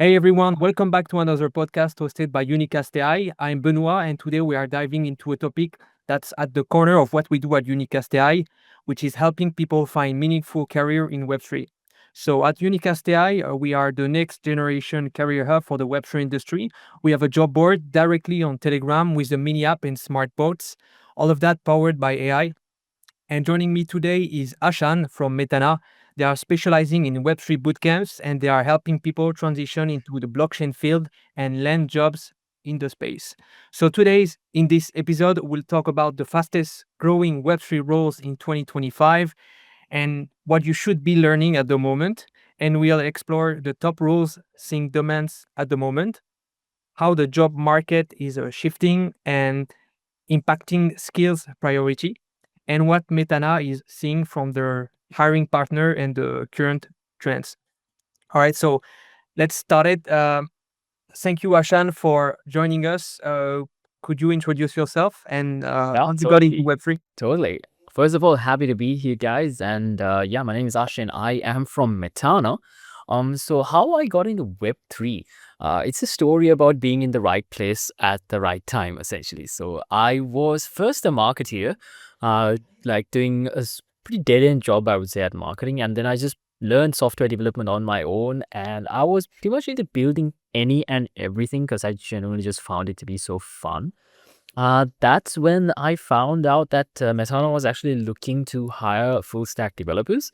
Hey everyone, welcome back to another podcast hosted by Unicast.ai. I'm Benoit, and today we are diving into a topic that's at the corner of what we do at Unicast.ai, which is helping people find meaningful career in Web3. So at Unicast.ai, we are the next generation career hub for the Web3 industry. We have a job board directly on Telegram with a mini app and smart bots, all of that powered by AI. And joining me today is Ashane from Metana. They are specializing in Web3 bootcamps and they are helping people transition into the blockchain field and land jobs in the space. So in this episode, we'll talk about the fastest growing Web3 roles in 2025 and what you should be learning at the moment. And we'll explore the top roles seeing demands at the moment, how the job market is shifting and impacting skills priority, and what Metana is seeing from their hiring partner and the current trends. All right, so let's start it. Thank you, Ashan, for joining us. Could you introduce yourself and Yeah, how you got into totally. Web3? Totally. First of all, happy to be here, guys. And yeah, my name is Ashane. I am from Metana. So how I got into Web3, it's a story about being in the right place at the right time, essentially. So I was first a marketeer, like doing pretty dead-end job, I would say, at marketing. And then I just learned software development on my own. And I was pretty much into building any and everything because I genuinely just found it to be so fun. That's when I found out that Metana was actually looking to hire full stack developers.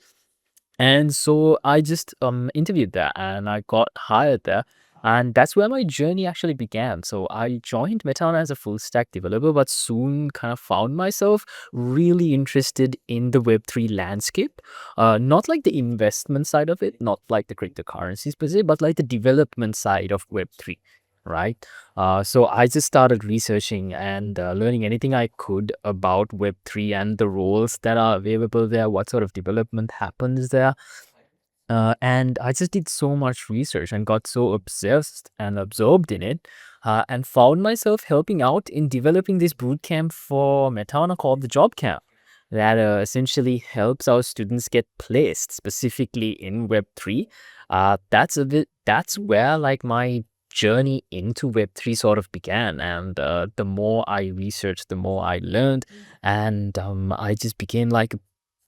And so I just interviewed there and I got hired there. And that's where my journey actually began. So I joined Metana as a full stack developer, but soon kind of found myself really interested in the Web3 landscape. Not like the investment side of it, not like the cryptocurrencies per se, but like the development side of Web3, right? So I just started researching and learning anything I could about Web3 and the roles that are available there, what sort of development happens there. And I just did so much research and got so obsessed and absorbed in it, and found myself helping out in developing this bootcamp for Metana called the Job Camp that essentially helps our students get placed specifically in Web3. That's where like my journey into Web3 sort of began. And the more I researched, the more I learned. And I just became like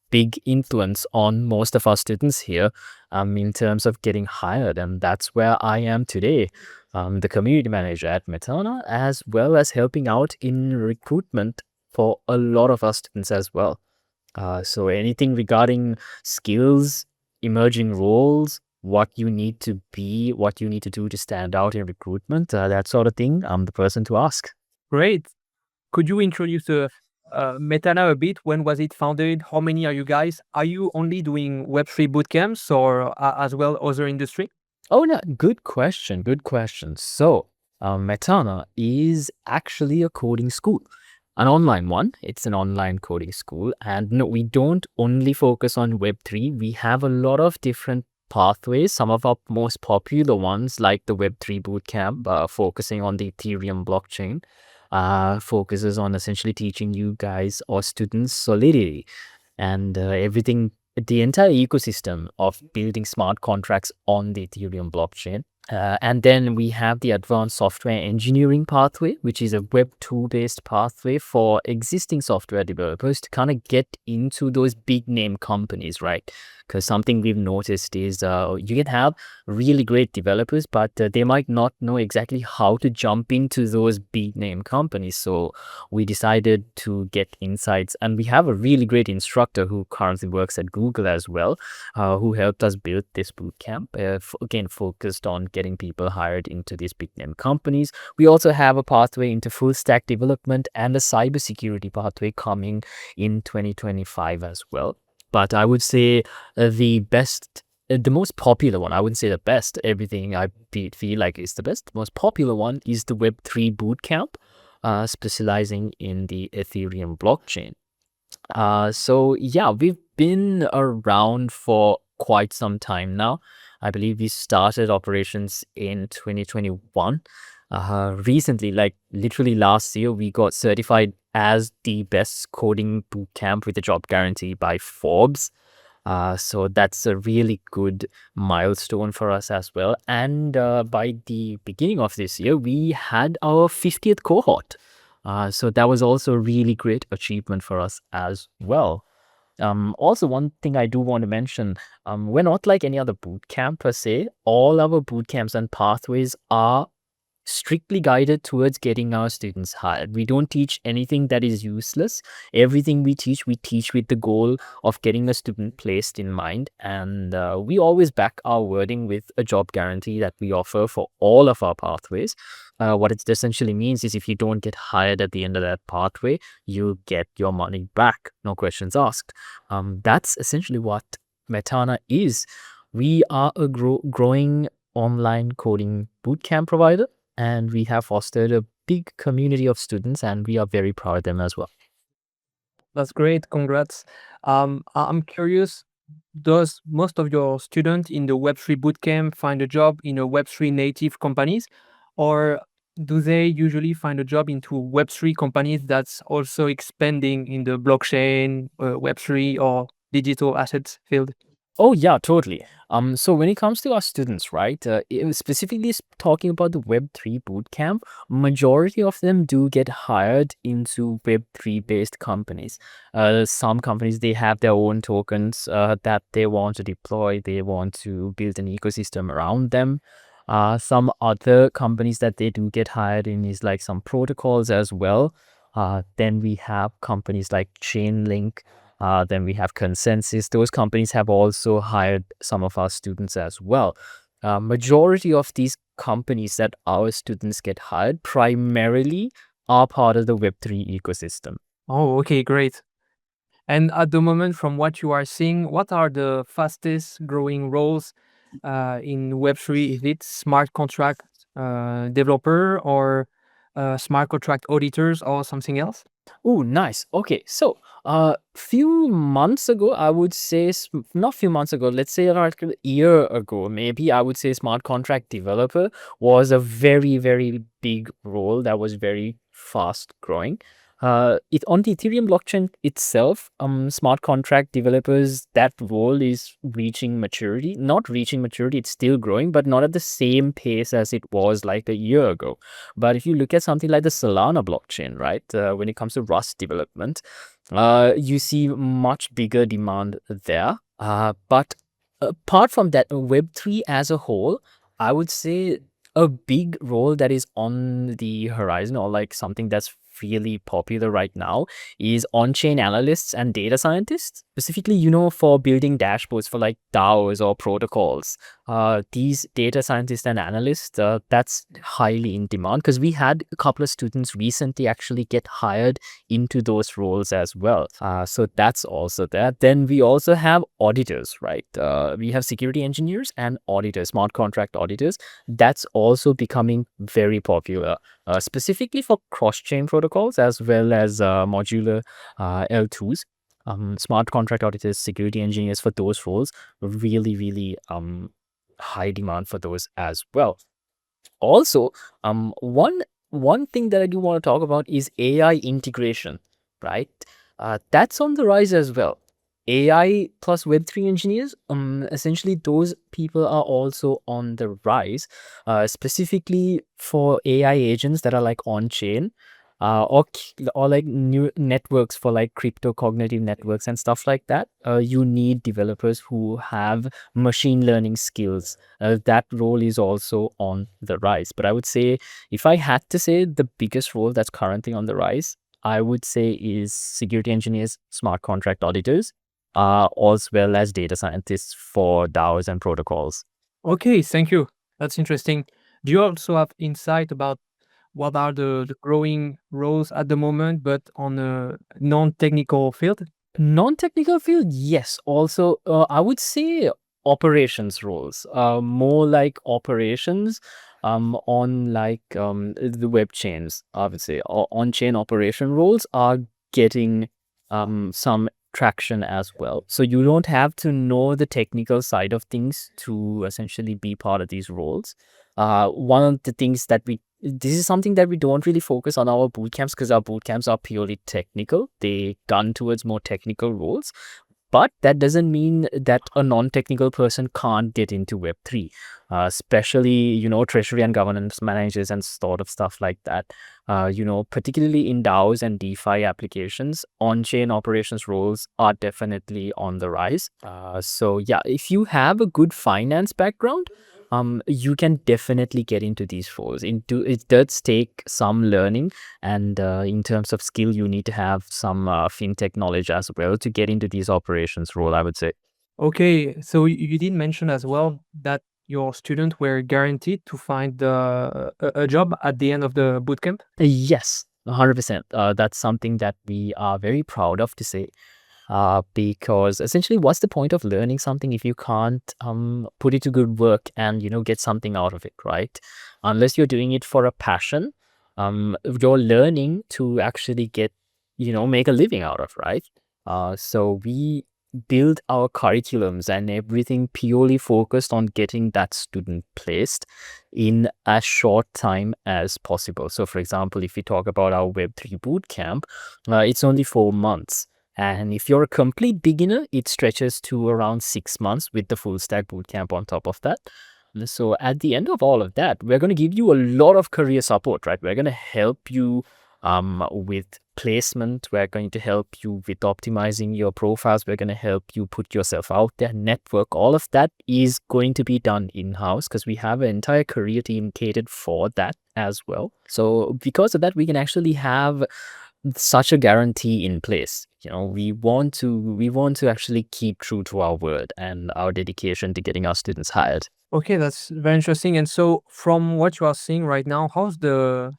big influence on most of our students here in terms of getting hired. And that's where I am today, the community manager at Metana, as well as helping out in recruitment for a lot of our students as well. So anything regarding skills, emerging roles, what you need to be, what you need to do to stand out in recruitment, that sort of thing, I'm the person to ask. Great. Could you introduce Metana a bit? When was it founded? How many are you guys? Are you only doing Web3 bootcamps or as well other industry? Oh, no, good question. Good question. So, Metana is actually a coding school, an online one. It's an online coding school. And no, we don't only focus on Web3. We have a lot of different pathways. Some of our most popular ones, like the Web3 Bootcamp, focusing on the Ethereum blockchain, focuses on essentially teaching you guys or students Solidity and everything, the entire ecosystem of building smart contracts on the Ethereum blockchain. And then we have the advanced software engineering pathway, which is a Web 2 based pathway for existing software developers to kind of get into those big name companies, right? Because something we've noticed is you can have really great developers, but they might not know exactly how to jump into those big name companies. So we decided to get insights, and we have a really great instructor who currently works at Google as well, who helped us build this bootcamp. Again, focused on getting people hired into these big name companies. We also have a pathway into full stack development and a cybersecurity pathway coming in 2025 as well. But I would say the most popular one, I wouldn't say the best, everything I feel like is the best. The most popular one is the Web3 Bootcamp, specializing in the Ethereum blockchain. So yeah, we've been around for quite some time now. I believe we started operations in 2021. Recently, like literally last year, we got certified as the best coding bootcamp with a job guarantee by Forbes. So that's a really good milestone for us as well. And by the beginning of this year, we had our 50th cohort. So that was also a really great achievement for us as well. Also, one thing I do want to mention, we're not like any other boot camp per se. All our boot camps and pathways are strictly guided towards getting our students hired. We don't teach anything that is useless. Everything we teach with the goal of getting a student placed in mind. And we always back our wording with a job guarantee that we offer for all of our pathways. What it essentially means is if you don't get hired at the end of that pathway, you get your money back, no questions asked. That's essentially what Metana is. We are a growing online coding bootcamp provider, and we have fostered a big community of students, and we are very proud of them as well. That's great. Congrats. I'm curious, does most of your students in the Web3 bootcamp find a job in a Web3 native companies, or do they usually find a job into Web3 companies that's also expanding in the blockchain, Web3 or digital assets field? Oh yeah, totally. So when it comes to our students, right, specifically talking about the Web3 bootcamp, majority of them do get hired into Web3 based companies. Some companies, they have their own tokens that they want to deploy. They want to build an ecosystem around them. Some other companies that they do get hired in is like some protocols as well. Then we have companies like Chainlink. Then we have Consensus. Those companies have also hired some of our students as well. Majority of these companies that our students get hired primarily are part of the Web3 ecosystem. Oh, okay, great. And at the moment, from what you are seeing, what are the fastest growing roles in Web3? Is it smart contract developer or smart contract auditors or something else? Oh, nice. Okay, so few months ago, I would say, not few months ago, let's say like a year ago, maybe I would say smart contract developer was a very, very big role that was very fast growing. It on the Ethereum blockchain itself, smart contract developers, that role is reaching maturity. Not reaching maturity, it's still growing, but not at the same pace as it was like a year ago. But if you look at something like the Solana blockchain, right, when it comes to Rust development, you see much bigger demand there. But apart from that, Web3 as a whole, I would say a big role that is on the horizon, or like something that's really popular right now, is on-chain analysts and data scientists, specifically, for building dashboards for like DAOs or protocols. These data scientists and analysts, that's highly in demand because we had a couple of students recently actually get hired into those roles as well. So that's also there. Then we also have auditors, right? We have security engineers and auditors, smart contract auditors. That's also becoming very popular, specifically for cross-chain protocols as well as modular L2s. Smart contract auditors, security engineers for those roles, really, really high demand for those as well. Also, one thing that I do want to talk about is AI integration, right? That's on the rise as well. AI plus Web3 engineers, essentially those people are also on the rise, specifically for AI agents that are like on chain, or like new networks for like crypto cognitive networks and stuff like that. You need developers who have machine learning skills. That role is also on the rise. But I would say, if I had to say the biggest role that's currently on the rise, I would say is security engineers, smart contract auditors, as well as data scientists for DAOs and protocols. Okay, thank you. That's interesting. Do you also have insight about what are the growing roles at the moment, but on a non-technical field? Non-technical field, yes. Also, I would say operations roles, more like operations, on like the web chains. I would say on-chain operation roles are getting some traction as well. So you don't have to know the technical side of things to essentially be part of these roles. One of the things that this is something that we don't really focus on our boot camps because our boot camps are purely technical. They done towards more technical roles. But that doesn't mean that a non-technical person can't get into Web3, especially, treasury and governance managers and sort of stuff like that. Particularly in DAOs and DeFi applications, on-chain operations roles are definitely on the rise. So yeah, if you have a good finance background, you can definitely get into these roles. It does take some learning, and in terms of skill, you need to have some fintech knowledge as well to get into these operations role, I would say. Okay, so you did mention as well that your students were guaranteed to find a job at the end of the bootcamp. Yes, 100%. That's something that we are very proud of to say. Because essentially, what's the point of learning something if you can't put it to good work and get something out of it, right? Unless you're doing it for a passion, you're learning to actually get make a living out of, right? So we build our curriculums and everything purely focused on getting that student placed in as short time as possible. So, for example, if we talk about our Web3 bootcamp, it's only 4 months. And if you're a complete beginner, it stretches to around 6 months with the full stack bootcamp on top of that. So at the end of all of that, we're going to give you a lot of career support, right? We're going to help you with placement. We're going to help you with optimizing your profiles. We're going to help you put yourself out there, network. All of that is going to be done in-house because we have an entire career team catered for that as well. So because of that, we can actually have such a guarantee in place. We want to actually keep true to our word and our dedication to getting our students hired. Okay, that's very interesting. And so, from what you are seeing right now, how's the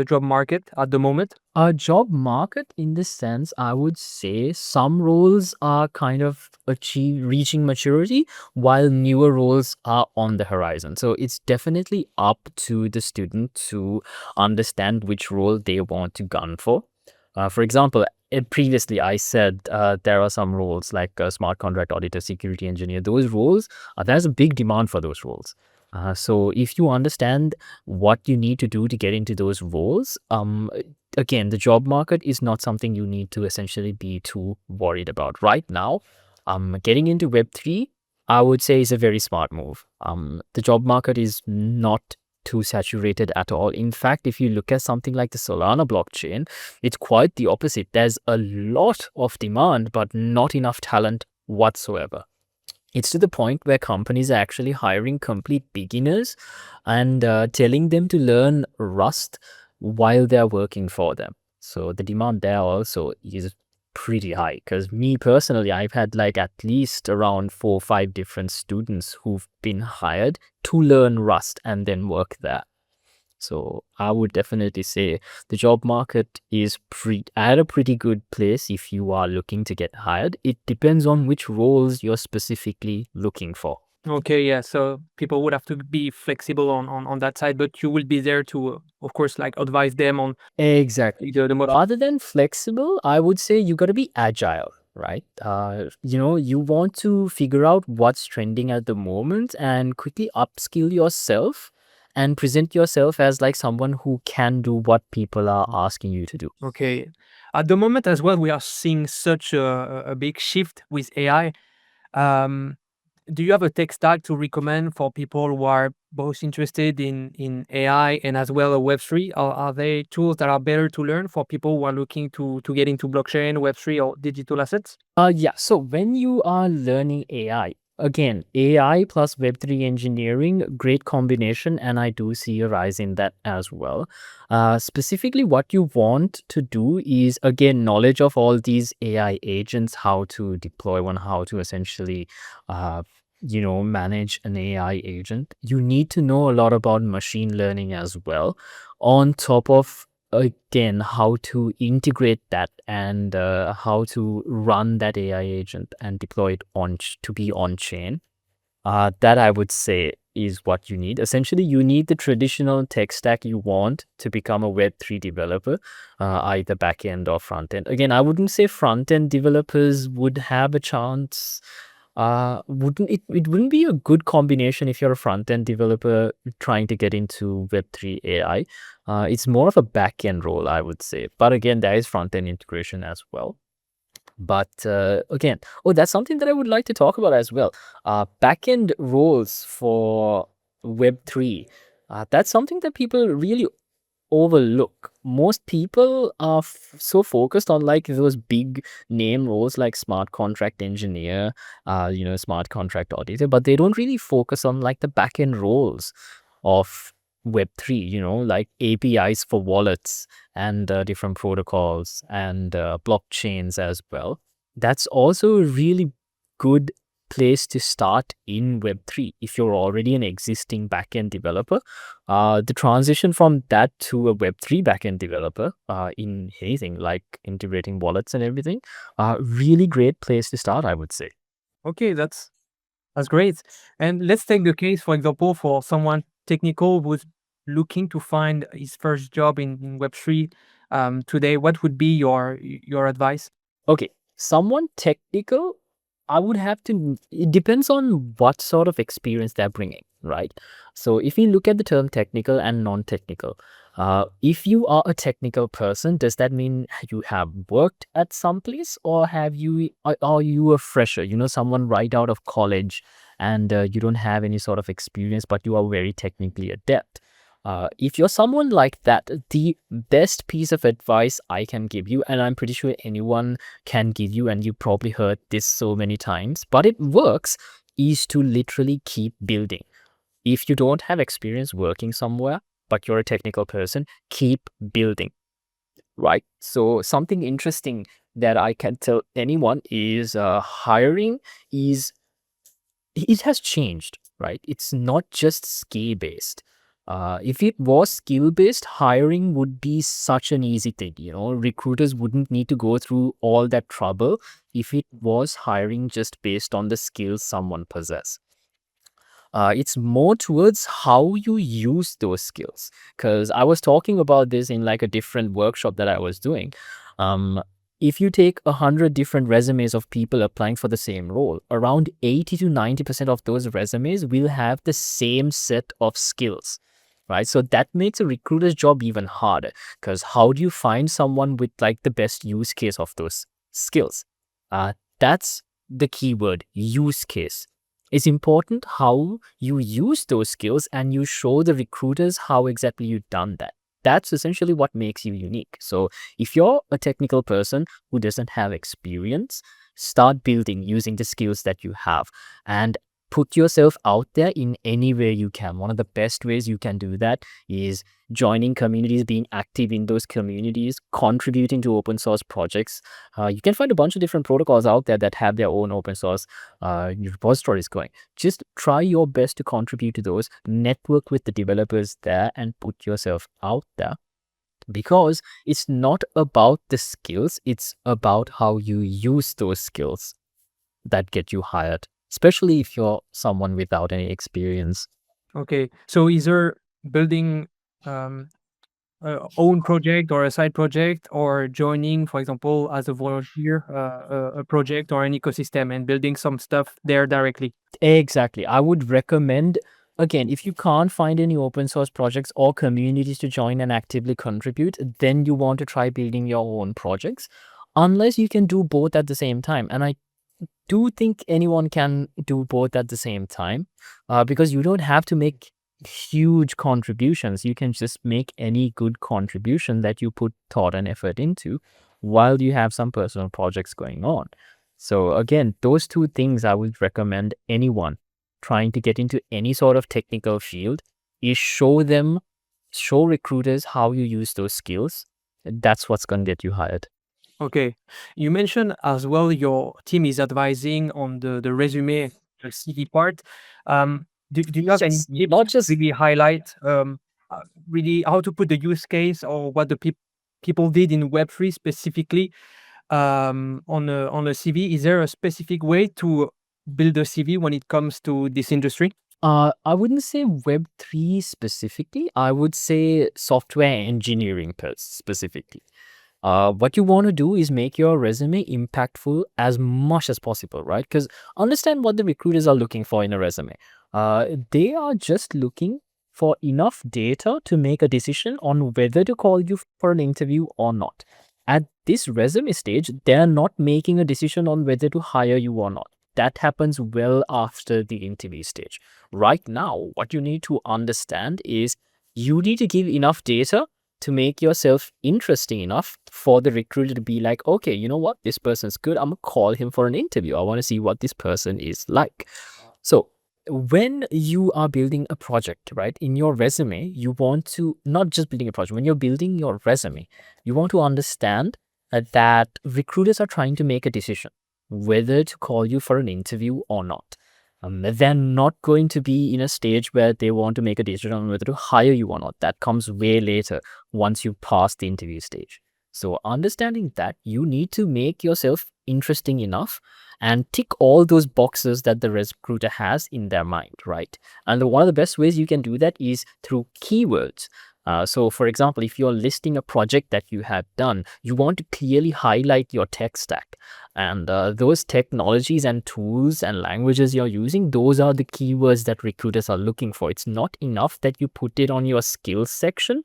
job market at the moment? A job market, in this sense, I would say some roles are kind of reaching maturity, while newer roles are on the horizon. So it's definitely up to the student to understand which role they want to gun for. For example, previously I said there are some roles like smart contract auditor, security engineer. Those roles, there's a big demand for those roles. So if you understand what you need to do to get into those roles, again, the job market is not something you need to essentially be too worried about right now. Getting into Web3, I would say, is a very smart move. The job market is not too saturated at all. In fact, if you look at something like the Solana blockchain, it's quite the opposite. There's a lot of demand, but not enough talent whatsoever. It's to the point where companies are actually hiring complete beginners and telling them to learn Rust while they're working for them. So the demand there also is pretty high. Because me personally, I've had like at least around 4 or 5 different students who've been hired to learn Rust and then work there. So I would definitely say the job market is at a pretty good place if you are looking to get hired. It depends on which roles you're specifically looking for. Okay, yeah. So people would have to be flexible on that side, but you will be there to, of course, like advise them on Exactly. the most. Rather than flexible, I would say you got to be agile, right? You want to figure out what's trending at the moment and quickly upskill yourself and present yourself as like someone who can do what people are asking you to do. Okay. At the moment as well, we are seeing such a big shift with AI. Um, do you have a tech stack to recommend for people who are both interested in AI and as well Web3? Are they tools that are better to learn for people who are looking to get into blockchain, Web3, or digital assets? Yeah. So when you are learning AI, again, AI plus Web3 engineering, great combination, and I do see a rise in that as well. Specifically, what you want to do is, again, knowledge of all these AI agents, how to deploy one, how to essentially, manage an AI agent. You need to know a lot about machine learning as well, on top of, again, how to integrate that and how to run that AI agent and deploy it to be on chain. That I would say is what you need. Essentially, you need the traditional tech stack you want to become a Web3 developer, either back end or front end. Again, I wouldn't say front end developers would have a chance. It wouldn't be a good combination if you're a front end developer trying to get into Web3 AI. It's more of a back end role, I would say. But again, there is front end integration as well. But again, oh, that's something that I would like to talk about as well. Backend roles for Web3. That's something that people really overlook. Most people are so focused on like those big name roles like smart contract engineer, smart contract auditor, but they don't really focus on like the backend roles of Web3, like APIs for wallets and different protocols and blockchains as well. That's also a really good place to start in Web3 if you're already an existing backend developer. The transition from that to a Web3 backend developer in anything like integrating wallets and everything, really great place to start, I would say. Okay, that's great. And let's take the case, for example, for someone technical who's looking to find his first job in Web3 today. What would be your advice? Okay, someone technical, I would have to, it depends on what sort of experience they're bringing, right? So if you look at the term technical and non-technical, if you are a technical person, does that mean you have worked at some place, or are you a fresher, someone right out of college and you don't have any sort of experience, but you are very technically adept? If you're someone like that, the best piece of advice I can give you, and I'm pretty sure anyone can give you, and you probably heard this so many times, but it works, is to literally keep building. If you don't have experience working somewhere, but you're a technical person, keep building, right? So something interesting that I can tell anyone is hiring is it has changed, right? It's not just skill based. If it was skill based, hiring would be such an easy thing. Recruiters wouldn't need to go through all that trouble if it was hiring just based on the skills someone possesses. It's more towards how you use those skills. Because I was talking about this in like a different workshop that I was doing. Um, if you take 100 different resumes of people applying for the same role, around 80 to 90% of those resumes will have the same set of skills. Right. So that makes a recruiter's job even harder, because how do you find someone with like the best use case of those skills? That's the keyword, use case. It's important how you use those skills and you show the recruiters how exactly you've done that. That's essentially what makes you unique. So if you're a technical person who doesn't have experience, start building using the skills that you have and put yourself out there in any way you can. One of the best ways you can do that is joining communities, being active in those communities, contributing to open source projects. You can find a bunch of different protocols out there that have their own open source repositories going. Just try your best to contribute to those, network with the developers there, and put yourself out there. Because it's not about the skills, it's about how you use those skills that get you hired, especially if you're someone without any experience. Okay, so either building um, own project or a side project, or joining, for example, as a volunteer, a project or an ecosystem and building some stuff there directly. Exactly. I would recommend, again, if you can't find any open source projects or communities to join and actively contribute, then you want to try building your own projects, unless you can do both at the same time. And I do think anyone can do both at the same time, because you don't have to make huge contributions. You can just make any good contribution that you put thought and effort into while you have some personal projects going on. So again, those two things I would recommend anyone trying to get into any sort of technical field is show recruiters how you use those skills. That's what's going to get you hired. Okay. You mentioned as well your team is advising on the resume, the CV part. Do you have any Yes, tips not to just really highlight really how to put the use case, or what the people did in Web3 specifically on a CV? Is there a specific way to build a CV when it comes to this industry? I wouldn't say Web3 specifically. I would say software engineering specifically. What you want to do is make your resume impactful as much as possible, right? Because understand what the recruiters are looking for in a resume. They are just looking for enough data to make a decision on whether to call you for an interview or not. At this resume stage, they're not making a decision on whether to hire you or not. That happens well after the interview stage. Right now, what you need to understand is you need to give enough data to make yourself interesting enough for the recruiter to be like, okay, you know what? This person's good. I'm going to call him for an interview. I want to see what this person is like. So, when you are building a project, right, in your resume, you want to not just building a project, when you're building your resume, you want to understand that recruiters are trying to make a decision whether to call you for an interview or not. They're not going to be in a stage where they want to make a decision on whether to hire you or not. That comes way later once you pass the interview stage. So, understanding that, you need to make yourself interesting enough and tick all those boxes that the recruiter has in their mind, right? And one of the best ways you can do that is through keywords. So, for example, if you're listing a project that you have done, you want to clearly highlight your tech stack. And those technologies and tools and languages you're using, those are the keywords that recruiters are looking for. It's not enough that you put it on your skills section.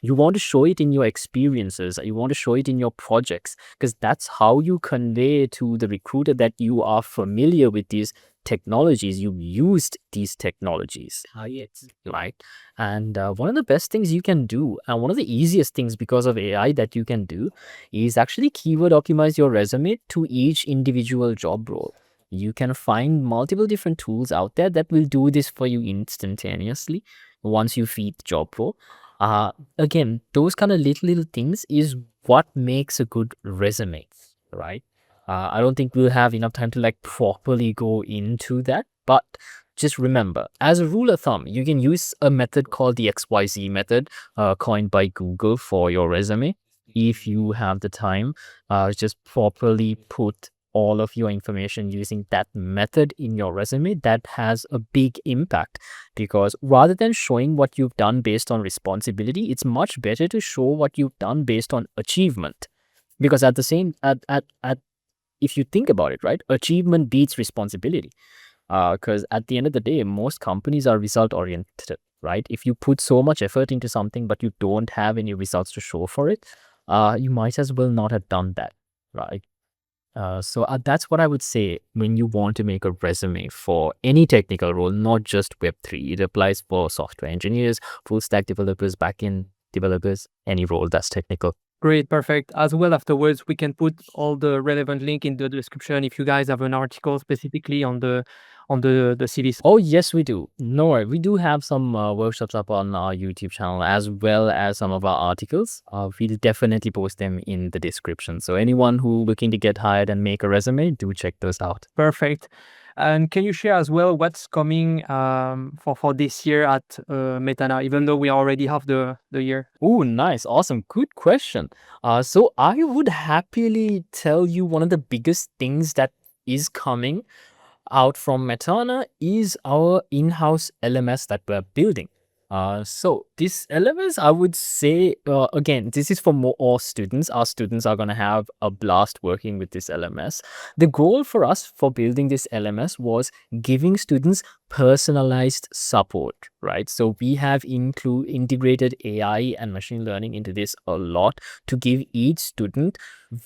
You want to show it in your experiences. You want to show it in your projects, because that's how you convey to the recruiter that you are familiar with these technologies. You've used these technologies. Yes. Right. And one of the best things you can do, and one of the easiest things because of AI that you can do, is actually keyword optimize your resume to each individual job role. You can find multiple different tools out there that will do this for you instantaneously once you feed the job role. Uh, Again, those kind of little things is what makes a good resume, right? I don't think we'll have enough time to like properly go into that, but just remember, as a rule of thumb, you can use a method called the XYZ method, coined by Google for your resume. If you have the time, just properly put all of your information using that method in your resume. That has a big impact, because rather than showing what you've done based on responsibility, it's much better to show what you've done based on achievement. Because at the same at if you think about it, right, achievement beats responsibility. Because at the end of the day, most companies are result oriented, right? If you put so much effort into something but you don't have any results to show for it, you might as well not have done that, right? So that's what I would say when you want to make a resume for any technical role, not just Web3. It applies for software engineers, full stack developers, backend developers, any role that's technical. Great, perfect. As well, afterwards, we can put all the relevant link in the description if you guys have an article specifically on the CV. Oh, yes, we do. No worry. We do have some workshops up on our YouTube channel, as well as some of our articles. We'll definitely post them in the description. So anyone who looking to get hired and make a resume, do check those out. Perfect. And can you share as well what's coming for this year at Metana, even though we already have the year? Oh, nice. Awesome. Good question. So I would happily tell you one of the biggest things that is coming out from Metana is our in-house LMS that we're building. So this LMS, I would say, again, this is for all students. Our students are going to have a blast working with this LMS. The goal for us for building this LMS was giving students personalized support, right? So we have integrated AI and machine learning into this a lot to give each student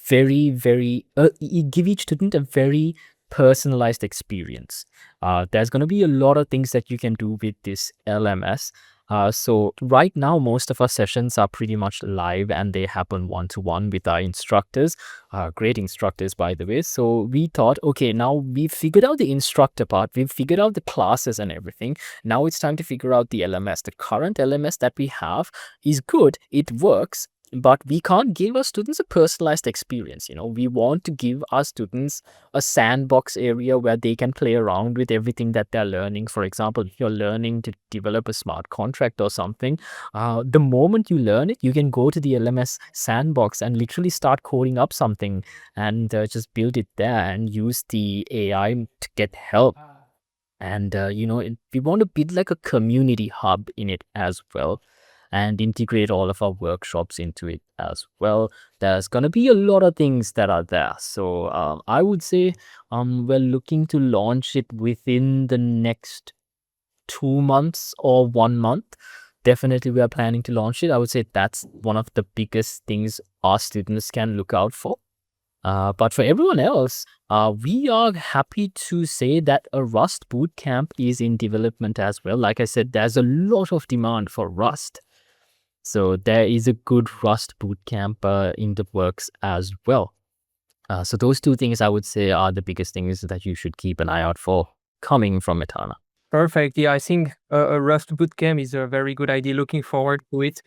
give each student a very personalized experience. There's going to be a lot of things that you can do with this LMS. So right now, most of our sessions are pretty much live and they happen one-to-one with our instructors, great instructors, by the way. So we thought, okay, now we've figured out the instructor part, we've figured out the classes and everything. Now it's time to figure out the LMS. The current LMS that we have is good, it works, but we can't give our students a personalized experience. We want to give our students a sandbox area where they can play around with everything that they're learning. For example, if you're learning to develop a smart contract or something, the moment you learn it, you can go to the LMS sandbox and literally start coding up something and just build it there and use the AI to get help. And, we want to build like a community hub in it as well, and integrate all of our workshops into it as well. There's going to be a lot of things that are there. So I would say we're looking to launch it within the next 2 months or 1 month. definitely we are planning to launch it. I would say that's one of the biggest things our students can look out for. But for everyone else, we are happy to say that a Rust bootcamp is in development as well. Like I said, there's a lot of demand for Rust. So there is a good Rust bootcamp in the works as well. So those two things I would say are the biggest things that you should keep an eye out for coming from Metana. Perfect. Yeah, I think a Rust bootcamp is a very good idea. Looking forward to it.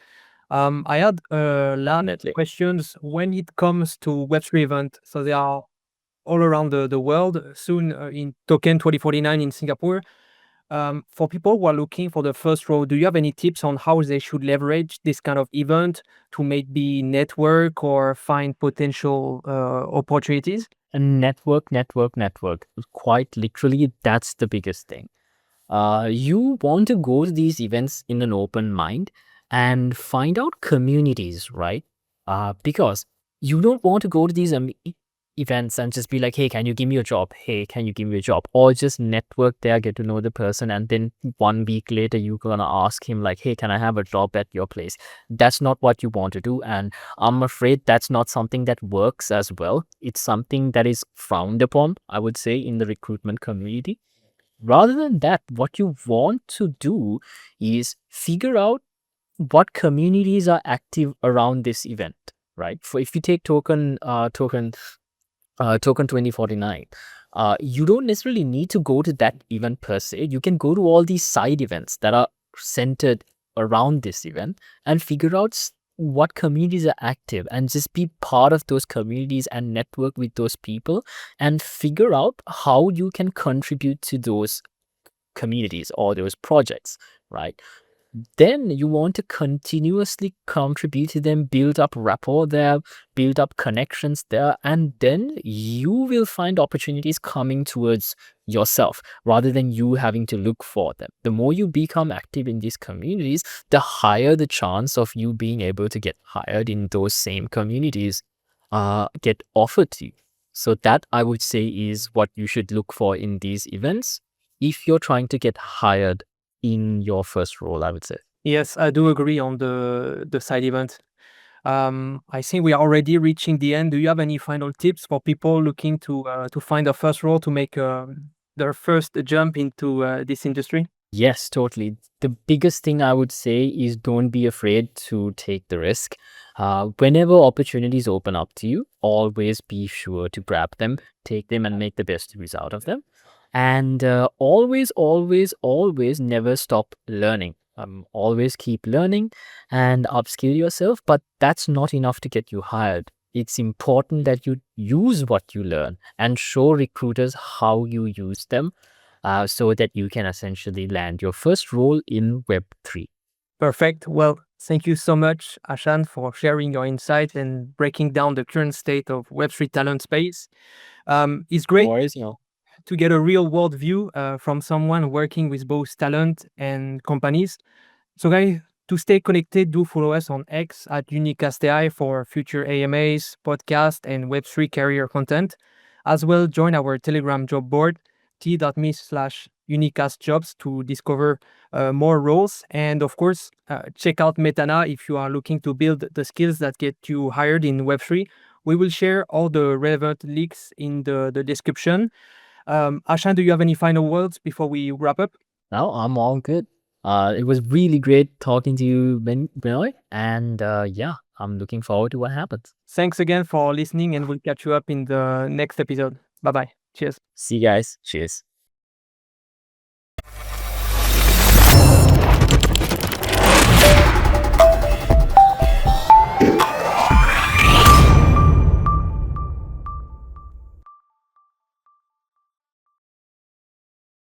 I had a lot of questions when it comes to Web3 event. So they are all around the world. Soon in Token 2049 in Singapore. For people who are looking for the first row, do you have any tips on how they should leverage this kind of event to maybe network or find potential opportunities? And network. Quite literally, that's the biggest thing. You want to go to these events in an open mind and find out communities, right? Because you don't want to go to these events and just be like, hey, can you give me a job? Hey, can you give me a job? Or just network there, get to know the person, and then 1 week later, you're going to ask him, like, hey, can I have a job at your place? That's not what you want to do. And I'm afraid that's not something that works as well. It's something that is frowned upon, I would say, in the recruitment community. Rather than that, what you want to do is figure out what communities are active around this event, right? For if you take Token 2049, you don't necessarily need to go to that event per se. You can go to all these side events that are centered around this event and figure out what communities are active and just be part of those communities and network with those people and figure out how you can contribute to those communities or those projects, right? Then you want to continuously contribute to them, build up rapport there, build up connections there, and then you will find opportunities coming towards yourself rather than you having to look for them. The more you become active in these communities, the higher the chance of you being able to get hired in those same communities get offered to you. So that I would say is what you should look for in these events if you're trying to get hired in your first role, I would say. Yes, I do agree on the side event. I think we are already reaching the end. Do you have any final tips for people looking to find a first role to make their first jump into this industry? Yes, totally. The biggest thing I would say is don't be afraid to take the risk. Whenever opportunities open up to you, always be sure to grab them, take them, and make the best use out of them. And always never stop learning. Always keep learning and upskill yourself, but that's not enough to get you hired. It's important that you use what you learn and show recruiters how you use them so that you can essentially land your first role in Web3. Perfect. Well, thank you so much, Ashan, for sharing your insight and breaking down the current state of Web3 talent space. It's great Boys, you know. to get a real world view from someone working with both talent and companies. So, guys, to stay connected, do follow us on X at Unicast.ai for future AMAs, podcast, and Web3 career content. As well, join our Telegram job board, t.me/unicastjobs to discover more roles. And of course, check out Metana if you are looking to build the skills that get you hired in Web3. We will share all the relevant links in the description. Ashan, do you have any final words before we wrap up? No, I'm all good. It was really great talking to you, Benoit. And yeah, I'm looking forward to what happens. Thanks again for listening, and we'll catch you up in the next episode. Bye bye. Cheers. See you guys. Cheers.